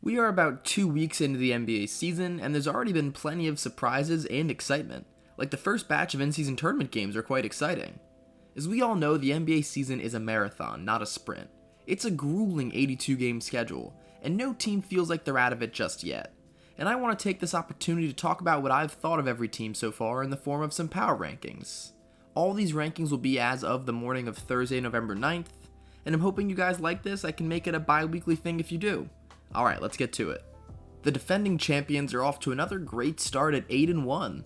We are about 2 weeks into the NBA season, and there's already been plenty of surprises and excitement. Like the first batch of in-season tournament games are quite exciting. As we all know, the NBA season is a marathon, not a sprint. It's a grueling 82-game schedule, and no team feels like they're out of it just yet. And I want to take this opportunity to talk about what I've thought of every team so far in the form of some power rankings. All these rankings will be as of the morning of Thursday, November 9th, and I'm hoping you guys like this. I can make it a bi-weekly thing if you do. Alright, let's get to it. The defending champions are off to another great start at 8-1.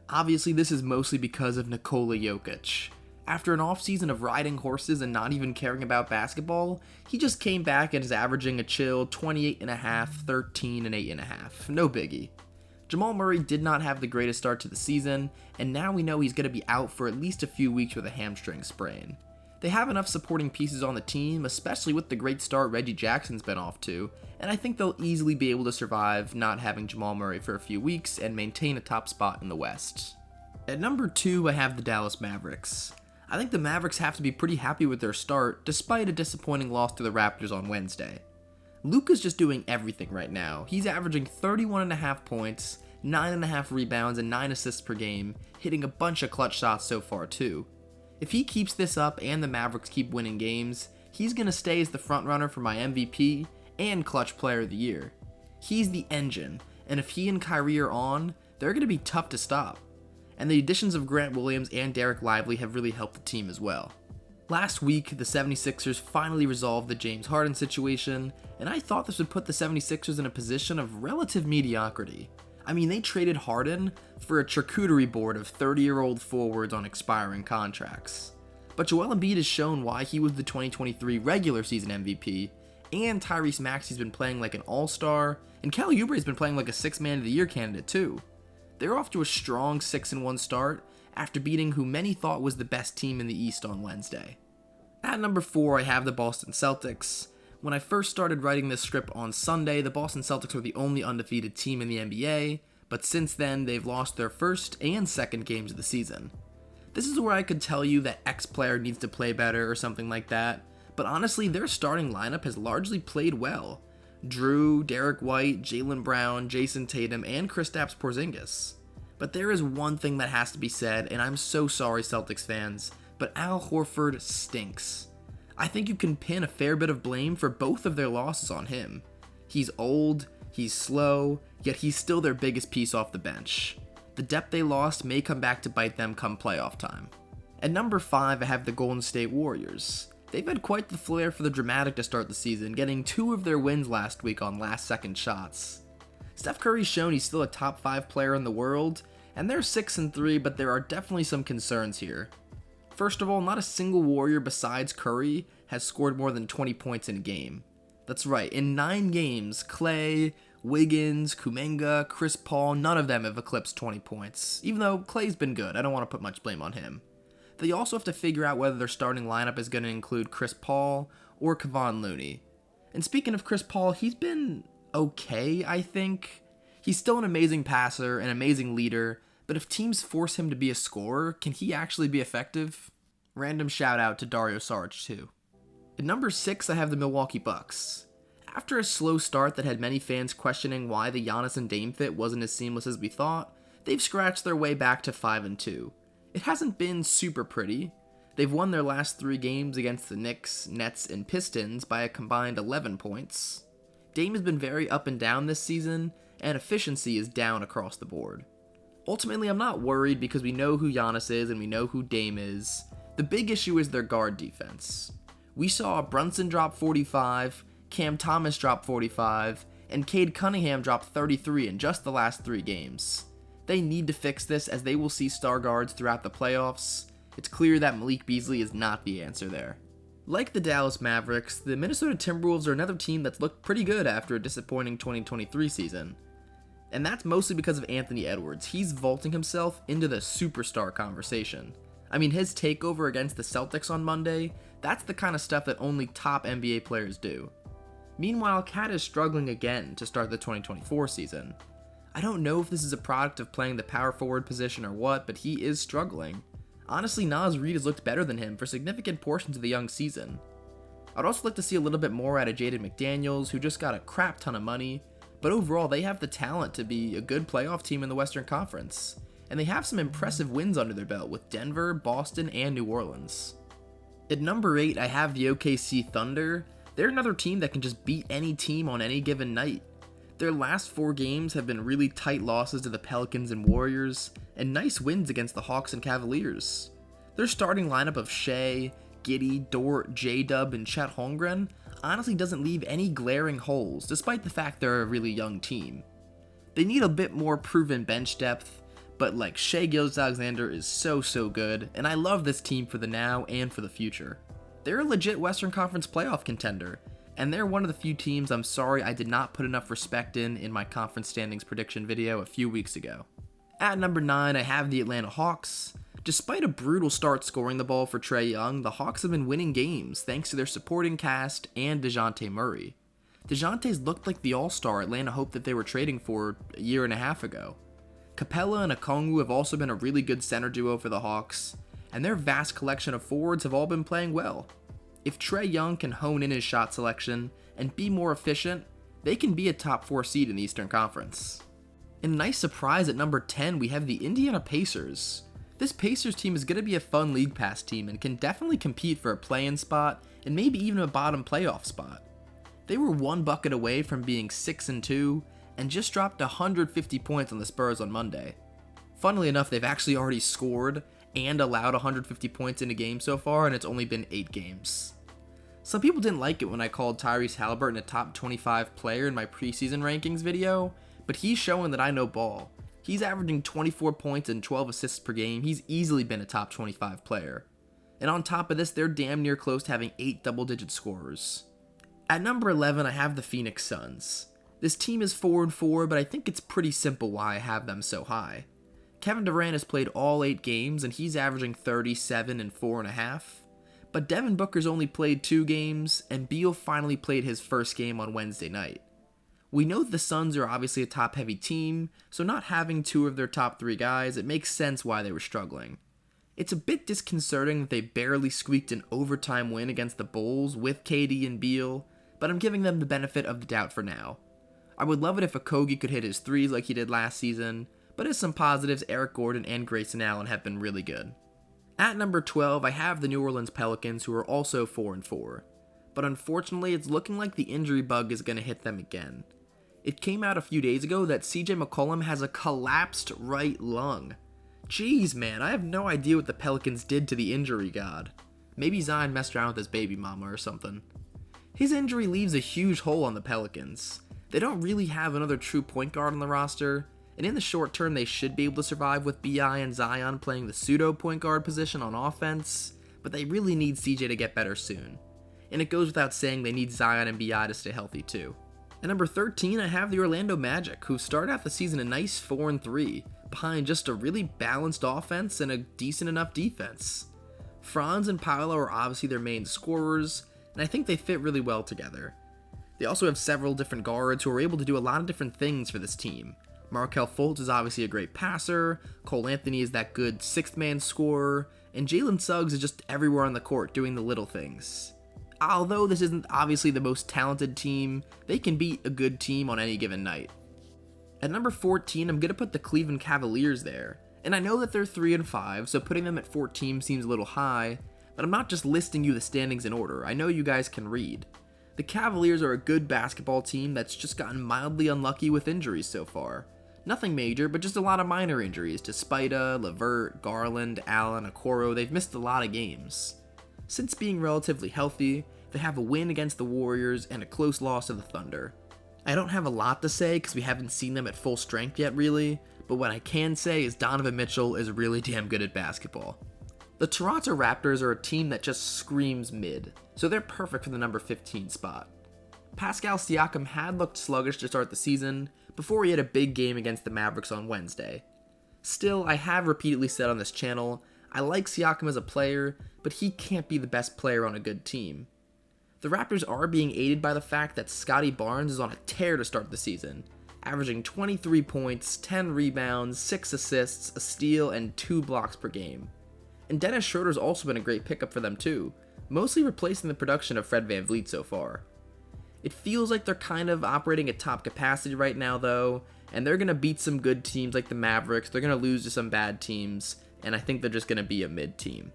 Obviously, this is mostly because of Nikola Jokic. After an offseason of riding horses and not even caring about basketball, he just came back and is averaging a chill 28.5, 13, and 8.5. No biggie. Jamal Murray did not have the greatest start to the season, and now we know he's going to be out for at least a few weeks with a hamstring sprain. They have enough supporting pieces on the team, especially with the great start Reggie Jackson's been off to, and I think they'll easily be able to survive not having Jamal Murray for a few weeks and maintain a top spot in the West. At number 2, I have the Dallas Mavericks. I think the Mavericks have to be pretty happy with their start, despite a disappointing loss to the Raptors on Wednesday. Luka's just doing everything right now. He's averaging 31.5 points, 9.5 rebounds, and 9 assists per game, hitting a bunch of clutch shots so far too. If he keeps this up and the Mavericks keep winning games, he's going to stay as the frontrunner for my MVP and Clutch Player of the Year. He's the engine, and if he and Kyrie are on, they're going to be tough to stop. And the additions of Grant Williams and Derek Lively have really helped the team as well. Last week, the 76ers finally resolved the James Harden situation, and I thought this would put the 76ers in a position of relative mediocrity. I mean, they traded Harden for a charcuterie board of 30-year-old forwards on expiring contracts. But Joel Embiid has shown why he was the 2023 regular season MVP, and Tyrese Maxey's been playing like an all-star, and Kelly Oubre's been playing like a 6th Man of the Year candidate too. They're off to a strong 6-1 start after beating who many thought was the best team in the East on Wednesday. At number 4, I have the Boston Celtics. When I first started writing this script on Sunday, the Boston Celtics were the only undefeated team in the NBA, but since then, they've lost their first and second games of the season. This is where I could tell you that X player needs to play better or something like that, but honestly, their starting lineup has largely played well. Drew, Derek White, Jaylen Brown, Jason Tatum, and Kristaps Porzingis. But there is one thing that has to be said, and I'm so sorry Celtics fans, but Al Horford stinks. I think you can pin a fair bit of blame for both of their losses on him. He's old, he's slow, yet he's still their biggest piece off the bench. The depth they lost may come back to bite them come playoff time. At number 5, I have the Golden State Warriors. They've had quite the flair for the dramatic to start the season, getting 2 of their wins last week on last-second shots. Steph Curry's shown he's still a top 5 player in the world, and they're 6-3, but there are definitely some concerns here. First of all, not a single Warrior besides Curry has scored more than 20 points in a game. That's right, in 9 games, Klay, Wiggins, Kuminga, Chris Paul, none of them have eclipsed 20 points, even though Klay's been good. I don't want to put much blame on him. They also have to figure out whether their starting lineup is going to include Chris Paul or Kevon Looney. And speaking of Chris Paul, he's been okay, I think. He's still an amazing passer, an amazing leader, but if teams force him to be a scorer, can he actually be effective? Random shout out to Dario Saric too. At number 6, I have the Milwaukee Bucks. After a slow start that had many fans questioning why the Giannis and Dame fit wasn't as seamless as we thought, they've scratched their way back to 5-2. It hasn't been super pretty. They've won their last 3 games against the Knicks, Nets, and Pistons by a combined 11 points. Dame has been very up and down this season, and efficiency is down across the board. Ultimately, I'm not worried because we know who Giannis is and we know who Dame is. The big issue is their guard defense. We saw Brunson drop 45, Cam Thomas drop 45, and Cade Cunningham drop 33 in just the last 3 games. They need to fix this as they will see star guards throughout the playoffs. It's clear that Malik Beasley is not the answer there. Like the Dallas Mavericks, the Minnesota Timberwolves are another team that's looked pretty good after a disappointing 2023 season. And that's mostly because of Anthony Edwards. He's vaulting himself into the superstar conversation. I mean, his takeover against the Celtics on Monday, that's the kind of stuff that only top NBA players do. Meanwhile, Cat is struggling again to start the 2024 season. I don't know if this is a product of playing the power forward position or what, but he is struggling. Honestly, Naz Reid has looked better than him for significant portions of the young season. I'd also like to see a little bit more out of Jaden McDaniels, who just got a crap ton of money, but overall they have the talent to be a good playoff team in the Western Conference, and they have some impressive wins under their belt with Denver, Boston, and New Orleans. At number 8, I have the OKC Thunder. They're another team that can just beat any team on any given night. Their last 4 games have been really tight losses to the Pelicans and Warriors, and nice wins against the Hawks and Cavaliers. Their starting lineup of Shea, Giddey, Dort, J-Dub, and Chet Holmgren honestly doesn't leave any glaring holes, despite the fact they're a really young team. They need a bit more proven bench depth, but like Shea Gilgeous-Alexander is so good, and I love this team for the now and for the future. They're a legit Western Conference playoff contender, and they're one of the few teams I'm sorry I did not put enough respect in my conference standings prediction video a few weeks ago. At number 9, I have the Atlanta Hawks. Despite a brutal start scoring the ball for Trae Young, the Hawks have been winning games thanks to their supporting cast and DeJounte Murray. DeJounte's looked like the all-star Atlanta hoped that they were trading for a year and a half ago. Capella and Okongwu have also been a really good center duo for the Hawks, and their vast collection of forwards have all been playing well. If Trae Young can hone in his shot selection and be more efficient, they can be a top 4 seed in the Eastern Conference. And a nice surprise at number 10, we have the Indiana Pacers. This Pacers team is going to be a fun League Pass team and can definitely compete for a play-in spot and maybe even a bottom playoff spot. They were 1 bucket away from being 6-2 and just dropped 150 points on the Spurs on Monday. Funnily enough, they've actually already scored and allowed 150 points in a game so far, and it's only been 8 games. Some people didn't like it when I called Tyrese Haliburton a top 25 player in my preseason rankings video, but he's showing that I know ball. He's averaging 24 points and 12 assists per game. He's easily been a top 25 player. And on top of this, they're damn near close to having 8 double-digit scorers. At number 11, I have the Phoenix Suns. This team is 4-4, but I think it's pretty simple why I have them so high. Kevin Durant has played all 8 games, and he's averaging 37 and 4.5. But Devin Booker's only played 2 games, and Beal finally played his first game on Wednesday night. We know that the Suns are obviously a top-heavy team, so not having 2 of their top 3 guys, it makes sense why they were struggling. It's a bit disconcerting that they barely squeaked an overtime win against the Bulls with KD and Beal, but I'm giving them the benefit of the doubt for now. I would love it if Okogie could hit his threes like he did last season, but as some positives, Eric Gordon and Grayson Allen have been really good. At number 12, I have the New Orleans Pelicans, who are also 4-4, but unfortunately it's looking like the injury bug is going to hit them again. It came out a few days ago that CJ McCollum has a collapsed right lung. Jeez, man, I have no idea what the Pelicans did to the injury god. Maybe Zion messed around with his baby mama or something. His injury leaves a huge hole on the Pelicans. They don't really have another true point guard on the roster, and in the short term they should be able to survive with BI and Zion playing the pseudo point guard position on offense, but they really need CJ to get better soon. And it goes without saying they need Zion and BI to stay healthy too. At number 13, I have the Orlando Magic, who started out the season a nice 4-3, behind just a really balanced offense and a decent enough defense. Franz and Paolo are obviously their main scorers, and I think they fit really well together. They also have several different guards who are able to do a lot of different things for this team. Markelle Fultz is obviously a great passer, Cole Anthony is that good 6th man scorer, and Jalen Suggs is just everywhere on the court doing the little things. Although this isn't obviously the most talented team, they can beat a good team on any given night. At number 14, I'm going to put the Cleveland Cavaliers there, and I know that they're 3-5, so putting them at 14 seems a little high, but I'm not just listing you the standings in order. I know you guys can read. The Cavaliers are a good basketball team that's just gotten mildly unlucky with injuries so far. Nothing major, but just a lot of minor injuries to Spida, LeVert, Garland, Allen, Okoro. They've missed a lot of games. Since being relatively healthy, they have a win against the Warriors and a close loss to the Thunder. I don't have a lot to say because we haven't seen them at full strength yet really, but what I can say is Donovan Mitchell is really damn good at basketball. The Toronto Raptors are a team that just screams mid, so they're perfect for the number 15 spot. Pascal Siakam had looked sluggish to start the season before he had a big game against the Mavericks on Wednesday. Still, I have repeatedly said on this channel, I like Siakam as a player, but he can't be the best player on a good team. The Raptors are being aided by the fact that Scotty Barnes is on a tear to start the season, averaging 23 points, 10 rebounds, 6 assists, a steal, and 2 blocks per game. And Dennis Schroeder's also been a great pickup for them too, mostly replacing the production of Fred VanVleet so far. It feels like they're kind of operating at top capacity right now though, and they're going to beat some good teams like the Mavericks, they're going to lose to some bad teams, and I think they're just going to be a mid team.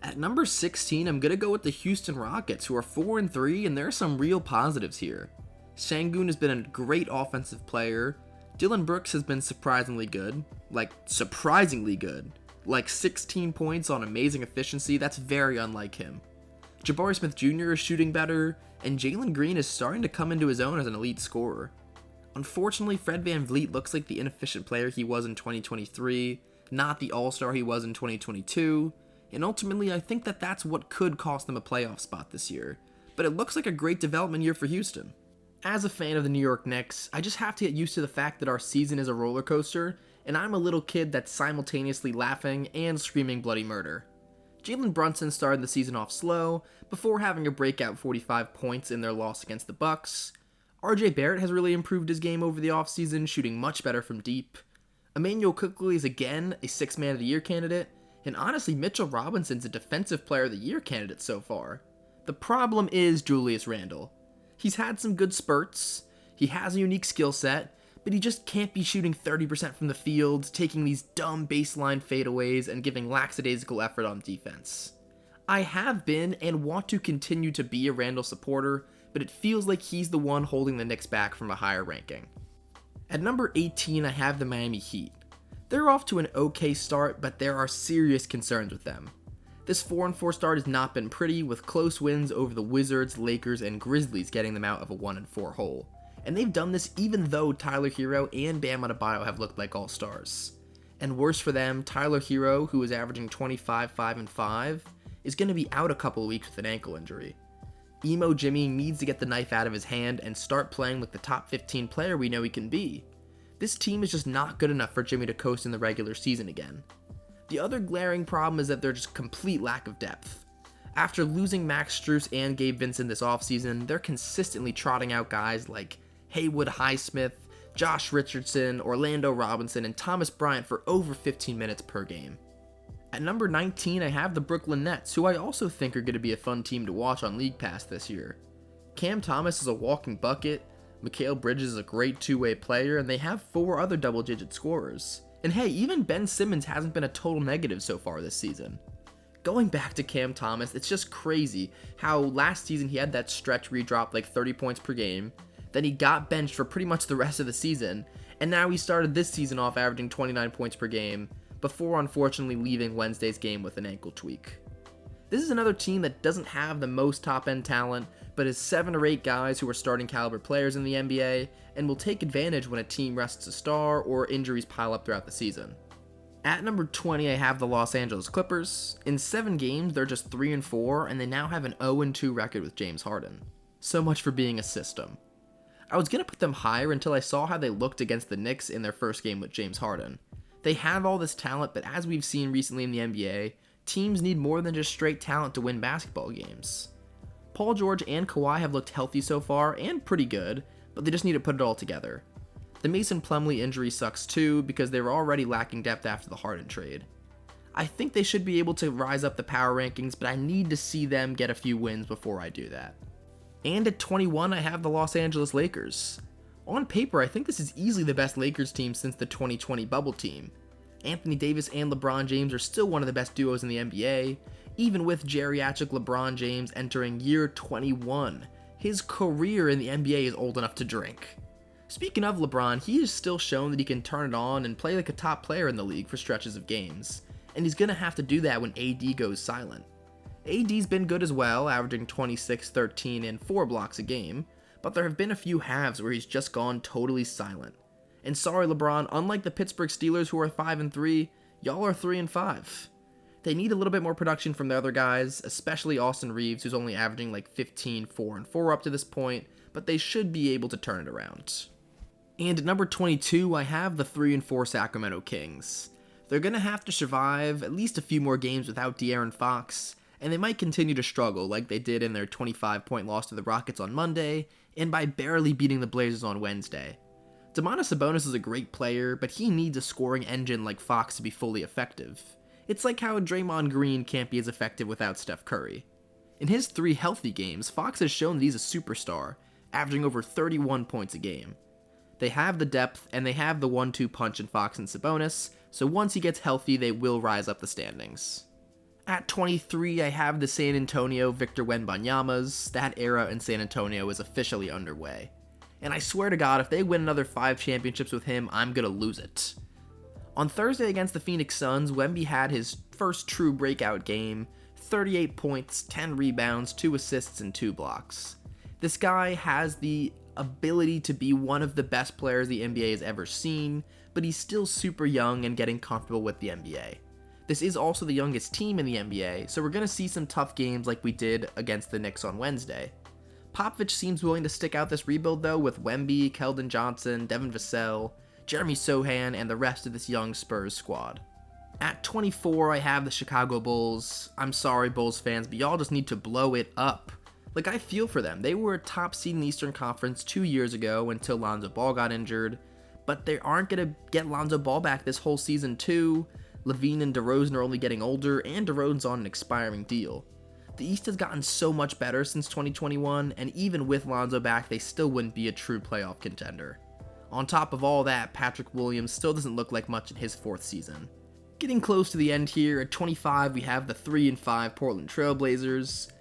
At number 16, I'm going to go with the Houston Rockets, who are 4-3, and there are some real positives here. Sengun has been a great offensive player. Dylan Brooks has been surprisingly good. Like 16 points on amazing efficiency, that's very unlike him. Jabari Smith Jr. is shooting better, and Jalen Green is starting to come into his own as an elite scorer. Unfortunately, Fred VanVleet looks like the inefficient player he was in 2023, not the all-star he was in 2022, and ultimately I think that that's what could cost them a playoff spot this year, but it looks like a great development year for Houston. As a fan of the New York Knicks, I just have to get used to the fact that our season is a roller coaster, and I'm a little kid that's simultaneously laughing and screaming bloody murder. Jalen Brunson started the season off slow, before having a breakout 45 points in their loss against the Bucks. RJ Barrett has really improved his game over the offseason, shooting much better from deep. Emmanuel Quickley is again a 6th Man of the Year candidate, and honestly, Mitchell Robinson's a Defensive Player of the Year candidate so far. The problem is Julius Randle. He's had some good spurts, he has a unique skill set, but he just can't be shooting 30% from the field, taking these dumb baseline fadeaways, and giving lackadaisical effort on defense. I have been and want to continue to be a Randle supporter, but it feels like he's the one holding the Knicks back from a higher ranking. At number 18, I have the Miami Heat. They're off to an okay start, but there are serious concerns with them. This 4-4 start has not been pretty, with close wins over the Wizards, Lakers, and Grizzlies getting them out of a 1-4 hole. And they've done this even though Tyler Hero and Bam Adebayo have looked like all-stars. And worse for them, Tyler Hero, who is averaging 25, 5, and 5, is going to be out a couple of weeks with an ankle injury. Emo Jimmy needs to get the knife out of his hand and start playing like the top 15 player we know he can be. This team is just not good enough for Jimmy to coast in the regular season again. The other glaring problem is that they're just complete lack of depth. After losing Max Strus and Gabe Vincent this offseason, they're consistently trotting out guys like Haywood Highsmith, Josh Richardson, Orlando Robinson, and Thomas Bryant for over 15 minutes per game. At number 19, I have the Brooklyn Nets, who I also think are going to be a fun team to watch on League Pass this year. Cam Thomas is a walking bucket, Mikal Bridges is a great two-way player, and they have 4 other double-digit scorers. And hey, even Ben Simmons hasn't been a total negative so far this season. Going back to Cam Thomas, it's just crazy how last season he had that stretch where he dropped like 30 points per game, then he got benched for pretty much the rest of the season, and now he started this season off averaging 29 points per game, before unfortunately leaving Wednesday's game with an ankle tweak. This is another team that doesn't have the most top-end talent, but is 7 or 8 guys who are starting caliber players in the NBA, and will take advantage when a team rests a star or injuries pile up throughout the season. At number 20, I have the Los Angeles Clippers. In 7 games, they're just 3-4, and they now have an 0-2 record with James Harden. So much for being a system. I was going to put them higher until I saw how they looked against the Knicks in their first game with James Harden. They have all this talent, but as we've seen recently in the NBA, teams need more than just straight talent to win basketball games. Paul George and Kawhi have looked healthy so far, and pretty good, but they just need to put it all together. The Mason Plumlee injury sucks too, because they were already lacking depth after the Harden trade. I think they should be able to rise up the power rankings, but I need to see them get a few wins before I do that. And at 21, I have the Los Angeles Lakers. On paper, I think this is easily the best Lakers team since the 2020 bubble team. Anthony Davis and LeBron James are still one of the best duos in the NBA, even with geriatric LeBron James entering year 21. His career in the NBA is old enough to drink. Speaking of LeBron, he has still shown that he can turn it on and play like a top player in the league for stretches of games, and he's going to have to do that when AD goes silent. AD's been good as well, averaging 26, 13, and 4 blocks a game, but there have been a few halves where he's just gone totally silent. And sorry LeBron, unlike the Pittsburgh Steelers who are 5-3, y'all are 3-5. They need a little bit more production from the other guys, especially Austin Reeves, who's only averaging like 15, 4, and 4 up to this point, but they should be able to turn it around. And at number 22, I have the 3-4 Sacramento Kings. They're going to have to survive at least a few more games without De'Aaron Fox, and they might continue to struggle like they did in their 25-point loss to the Rockets on Monday, and by barely beating the Blazers on Wednesday. Domantas Sabonis is a great player, but he needs a scoring engine like Fox to be fully effective. It's like how Draymond Green can't be as effective without Steph Curry. In his 3 healthy games, Fox has shown that he's a superstar, averaging over 31 points a game. They have the depth, and they have the 1-2 punch in Fox and Sabonis, so once he gets healthy, they will rise up the standings. At 23, I have the San Antonio Victor Wembanyama's. That era in San Antonio is officially underway. And I swear to God, if they win another 5 championships with him, I'm gonna lose it. On Thursday against the Phoenix Suns, Wemby had his first true breakout game, 38 points, 10 rebounds, 2 assists, and 2 blocks. This guy has the ability to be one of the best players the NBA has ever seen, but he's still super young and getting comfortable with the NBA. This is also the youngest team in the NBA, so we're going to see some tough games like we did against the Knicks on Wednesday. Popovich seems willing to stick out this rebuild though, with Wemby, Keldon Johnson, Devin Vassell, Jeremy Sohan, and the rest of this young Spurs squad. At 24, I have the Chicago Bulls. I'm sorry, Bulls fans, but y'all just need to blow it up. Like, I feel for them. They were a top seed in the Eastern Conference 2 years ago until Lonzo Ball got injured, but they aren't going to get Lonzo Ball back this whole season too. LaVine and DeRozan are only getting older, and DeRozan's on an expiring deal. The East has gotten so much better since 2021, and even with Lonzo back, they still wouldn't be a true playoff contender. On top of all that, Patrick Williams still doesn't look like much in his 4th season. Getting close to the end here, at 25 we have the 3-5 Portland Trailblazers.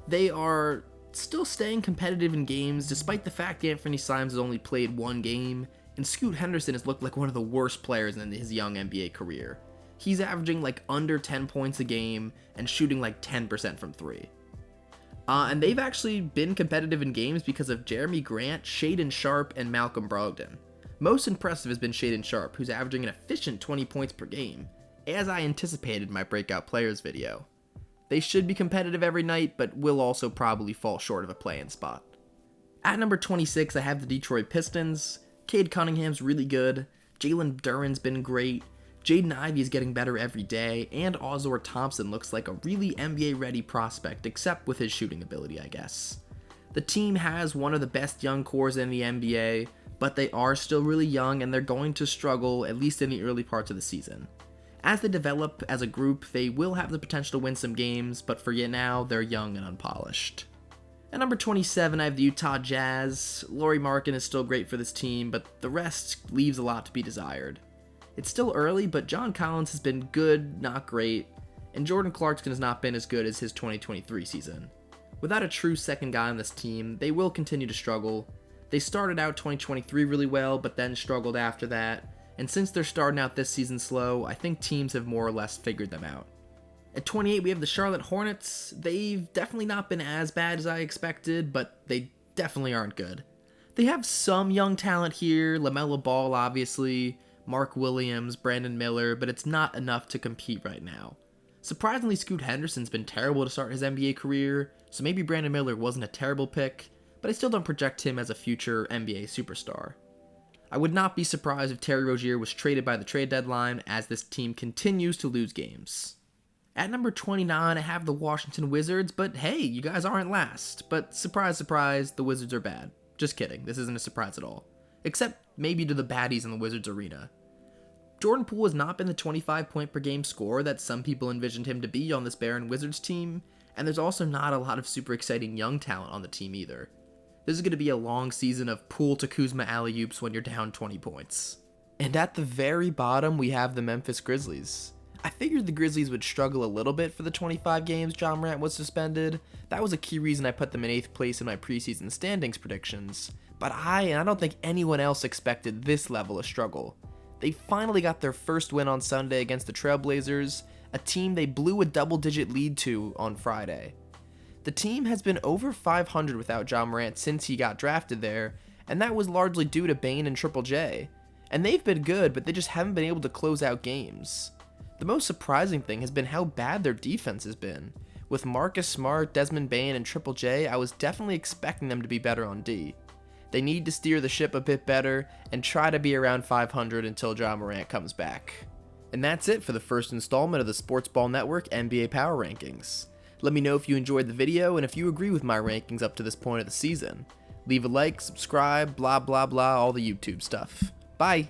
They are still staying competitive in games despite the fact Anthony Simons has only played 1 game, and Scoot Henderson has looked like one of the worst players in his young NBA career. He's averaging like under 10 points a game and shooting like 10% from 3. And they've actually been competitive in games because of Jeremy Grant, Shaedon Sharpe, and Malcolm Brogdon. Most impressive has been Shaedon Sharpe, who's averaging an efficient 20 points per game, as I anticipated in my Breakout Players video. They should be competitive every night, but will also probably fall short of a play-in spot. At number 26, I have the Detroit Pistons. Cade Cunningham's really good, Jalen Duren's been great, Jaden Ivey is getting better every day, and Ozor Thompson looks like a really NBA-ready prospect, except with his shooting ability, I guess. The team has one of the best young cores in the NBA, but they are still really young and they're going to struggle, at least in the early parts of the season. As they develop as a group, they will have the potential to win some games, but for now, they're young and unpolished. At number 27, I have the Utah Jazz. Lauri Markkanen is still great for this team, but the rest leaves a lot to be desired. It's still early, but John Collins has been good, not great, and Jordan Clarkson has not been as good as his 2023 season. Without a true second guy on this team, they will continue to struggle. They started out 2023 really well, but then struggled after that, and since they're starting out this season slow, I think teams have more or less figured them out. At 28, we have the Charlotte Hornets. They've definitely not been as bad as I expected, but they definitely aren't good. They have some young talent here, LaMelo Ball obviously, Mark Williams, Brandon Miller, but it's not enough to compete right now. Surprisingly, Scoot Henderson's been terrible to start his NBA career, so maybe Brandon Miller wasn't a terrible pick, but I still don't project him as a future NBA superstar. I would not be surprised if Terry Rozier was traded by the trade deadline, as this team continues to lose games. At number 29, I have the Washington Wizards, but hey, you guys aren't last. But surprise, surprise, the Wizards are bad. Just kidding, this isn't a surprise at all. Except maybe to the baddies in the Wizards arena. Jordan Poole has not been the 25 point per game scorer that some people envisioned him to be on this barren Wizards team, and there's also not a lot of super exciting young talent on the team either. This is going to be a long season of Poole to Kuzma alley-oops when you're down 20 points. And at the very bottom, we have the Memphis Grizzlies. I figured the Grizzlies would struggle a little bit for the 25 games John Morant was suspended. That was a key reason I put them in 8th place in my preseason standings predictions. But I don't think anyone else expected this level of struggle. They finally got their first win on Sunday against the Trailblazers, a team they blew a double-digit lead to on Friday. The team has been over 500 without John Morant since he got drafted there, and that was largely due to Bane and Triple J. And they've been good, but they just haven't been able to close out games. The most surprising thing has been how bad their defense has been. With Marcus Smart, Desmond Bane, and Triple J, I was definitely expecting them to be better on D. They need to steer the ship a bit better and try to be around 500 until John Morant comes back. And that's it for the first installment of the Sports Ball Network NBA Power Rankings. Let me know if you enjoyed the video and if you agree with my rankings up to this point of the season. Leave a like, subscribe, blah blah blah, all the YouTube stuff. Bye!